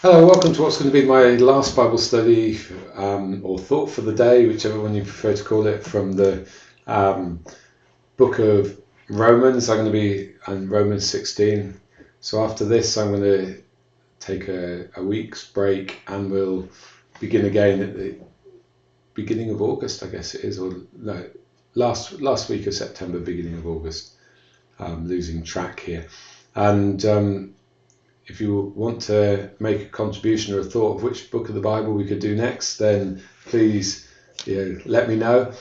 Hello, welcome to what's going to be my last Bible study or thought for the day, whichever one you prefer to call it, from the um, book of Romans. I'm going to be on Romans 16. So after this, I'm going to take a week's break and we'll begin again at the beginning of August, I guess it is, or no, last week of September, beginning of August. Losing track here. And if you want to make a contribution or a thought of which book of the Bible we could do next, then please let me know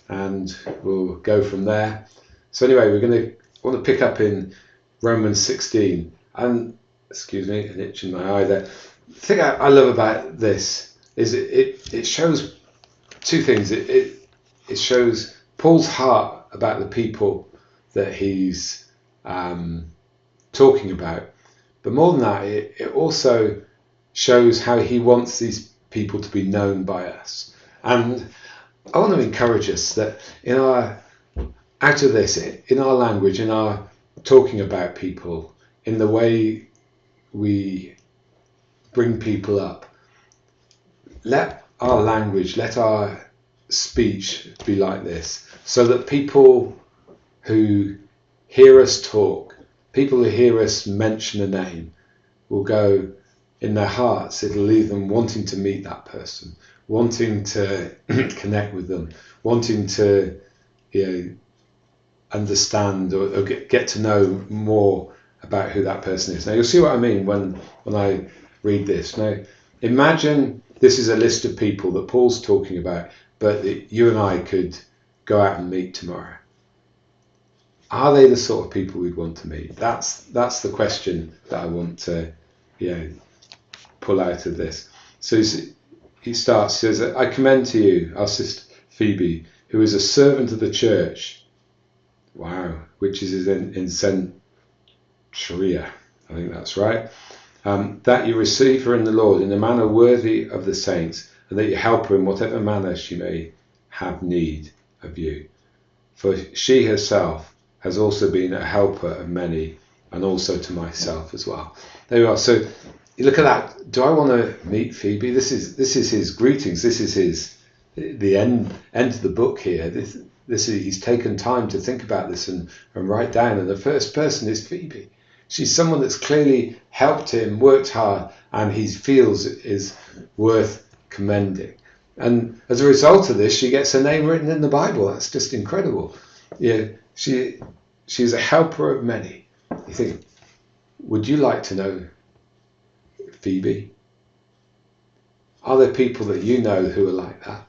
and we'll go from there. So anyway, I want to pick up in Romans 16. And, excuse me, an itch in my eye there. The thing I love about this is it shows two things. It shows Paul's heart about the people that he's talking about. But more than that, it also shows how he wants these people to be known by us. And I want to encourage us that out of this, in our language, in our talking about people, in the way we bring people up, let our language, let our speech be like this, so that people who hear us talk, people who hear us mention a name, will go in their hearts, it'll leave them wanting to meet that person, wanting to connect with them, wanting to understand or get to know more about who that person is. Now you'll see what I mean when I read this. Now imagine this is a list of people that Paul's talking about, but that you and I could go out and meet tomorrow. Are they the sort of people we'd want to meet? That's the question that I want to pull out of this. So he says, I commend to you our sister Phoebe, who is a servant of the church, which is in Centuria, I think that's right, that you receive her in the Lord in a manner worthy of the saints, and that you help her in whatever manner she may have need of you. For she herself has also been a helper of many, and also to myself as well. There you are. So you look at that. Do I want to meet Phoebe? This is his greetings. This is the end of the book here. He's taken time to think about this and write down. And the first person is Phoebe. She's someone that's clearly helped him, worked hard, and he feels is worth commending. And as a result of this, she gets her name written in the Bible. That's just incredible. She's a helper of many. You think, would you like to know Phoebe? Are there people that you know who are like that?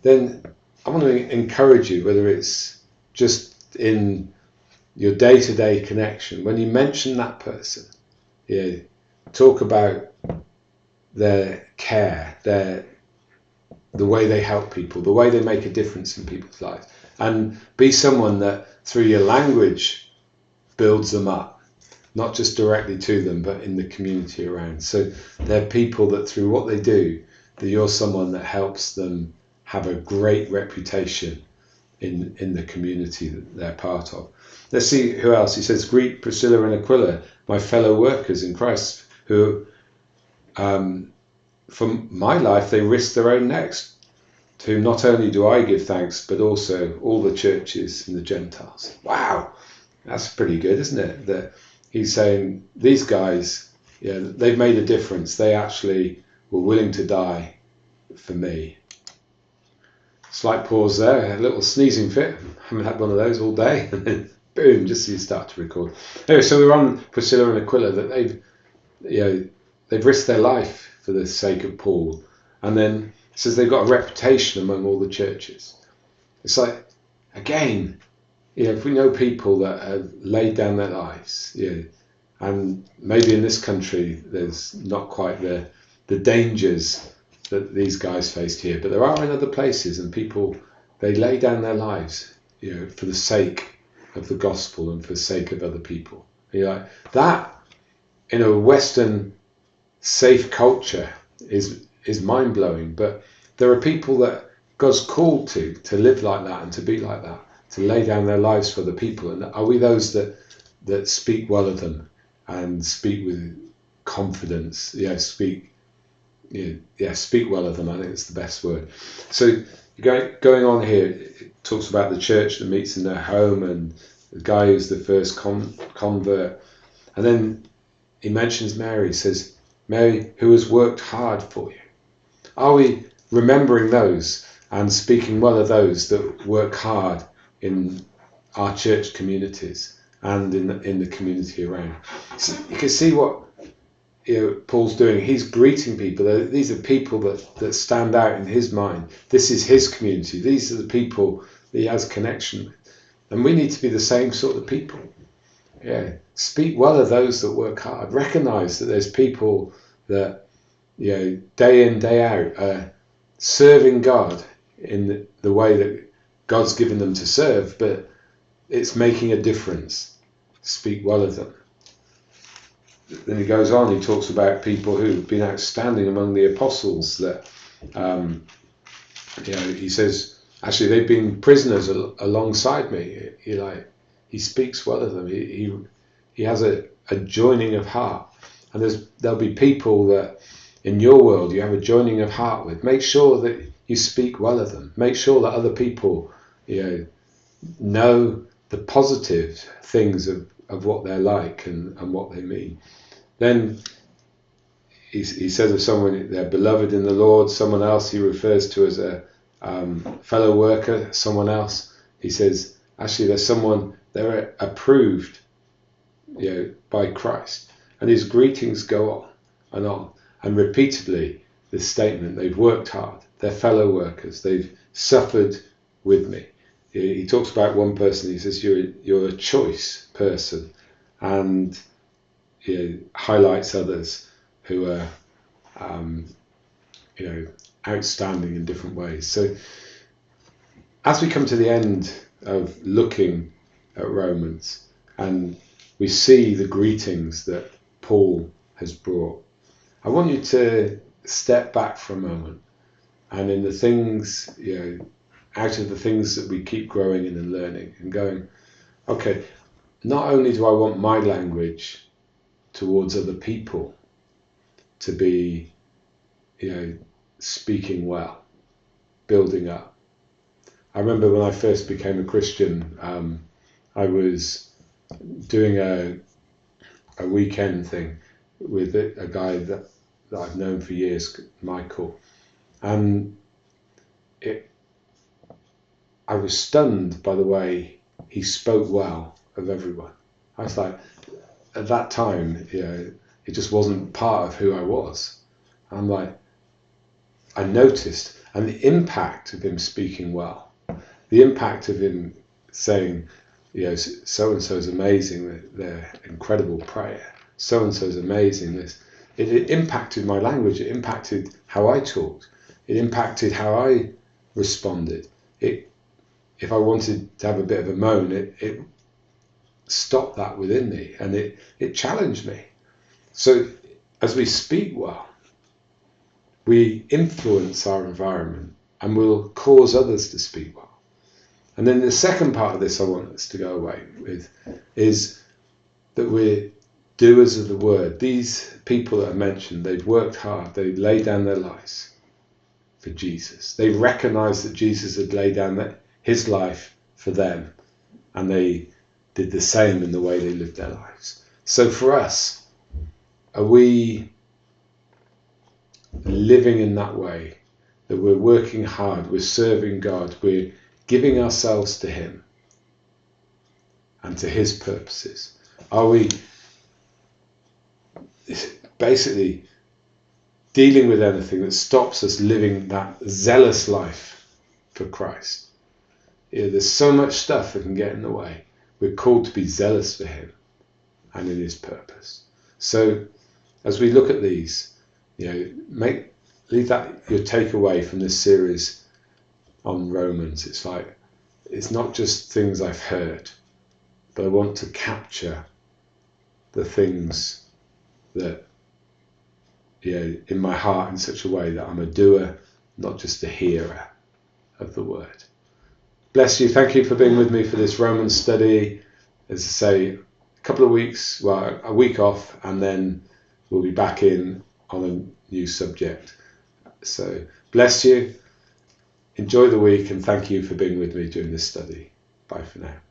Then I want to encourage you, whether it's just in your day-to-day connection, when you mention that person, talk about their care, the way they help people, the way they make a difference in people's lives, and be someone that through your language builds them up, not just directly to them, but in the community around. So they're people that through what they do, that you're someone that helps them have a great reputation in the community that they're part of. Let's see who else. He says, greet Priscilla and Aquila, my fellow workers in Christ, who for my life they risked their own necks, to whom not only do I give thanks, but also all the churches and the Gentiles. Wow, that's pretty good, isn't it? That he's saying these guys, they've made a difference. They actually were willing to die for me. Slight pause there, a little sneezing fit. I haven't had one of those all day. And then boom, just as you start to record. Anyway, so we're on Priscilla and Aquila, that they've risked their life for the sake of Paul. And then it says they've got a reputation among all the churches. It's like, again, if we know people that have laid down their lives, and maybe in this country there's not quite the dangers that these guys faced here, but there are in other places, and people, they lay down their lives, for the sake of the gospel and for the sake of other people. And you're like, that in a Western safe culture is mind-blowing, but there are people that God's called to live like that and to be like that, to lay down their lives for the people. And are we those that speak well of them and speak with confidence. Speak well of them. I think it's the best word. So going on here, it talks about the church that meets in their home and the guy who's the first convert. And then he mentions Mary. He says, Mary, who has worked hard for you. Are we remembering those and speaking well of those that work hard in our church communities and in the community around? So you can see what Paul's doing. He's greeting people. These are people that stand out in his mind. This is his community. These are the people that he has connection with. And we need to be the same sort of people. Speak well of those that work hard. Recognize that there's people that day in, day out are serving God in the way that God's given them to serve, but it's making a difference. Speak well of them. Then he goes on, he talks about people who've been outstanding among the apostles that, he says, actually they've been prisoners alongside me. He speaks well of them. He has a joining of heart. And there'll be people that in your world you have a joining of heart with. Make sure that you speak well of them. Make sure that other people, know the positive things of what they're like and what they mean. Then he says of someone, they're beloved in the Lord. Someone else he refers to as a fellow worker. Someone else, he says, actually they're approved, by Christ. And his greetings go on and on. And repeatedly, this statement, they've worked hard. They're fellow workers. They've suffered with me. He talks about one person. He says, you're a choice person. And he highlights others who are, outstanding in different ways. So as we come to the end of looking at Romans, and we see the greetings that Paul has brought, I want you to step back for a moment, and in the things, out of the things that we keep growing in and learning and going, okay, not only do I want my language towards other people to be, speaking well, building up. I remember when I first became a Christian, I was doing a weekend thing with a guy that I've known for years, Michael, and I was stunned by the way he spoke well of everyone. I was like, at that time, it just wasn't part of who I was. I'm like, I noticed, and the impact of him speaking well, the impact of him saying, so-and-so is amazing, their incredible prayer, so-and-so is amazing, this. It impacted my language, it impacted how I talked, it impacted how I responded. If I wanted to have a bit of a moan, it stopped that within me, and it challenged me. So as we speak well, we influence our environment and will cause others to speak well. And then the second part of this I want us to go away with is that we're doers of the word. These people that I mentioned, they've worked hard, they laid down their lives for Jesus. They recognized that Jesus had laid down his life for them, and they did the same in the way they lived their lives. So for us, are we living in that way, that we're working hard, we're serving God, we're giving ourselves to him and to his purposes? Are we basically dealing with anything that stops us living that zealous life for Christ? There's so much stuff that can get in the way. We're called to be zealous for him and in his purpose. So as we look at these, leave that your takeaway from this series on Romans. It's not just things I've heard, but I want to capture the things that in my heart in such a way that I'm a doer, not just a hearer of the word. Bless you. Thank you for being with me for this Romans study. As I say, a couple of weeks, a week off, and then we'll be back in on a new subject. So bless you, enjoy the week, and thank you for being with me during this study. Bye for now.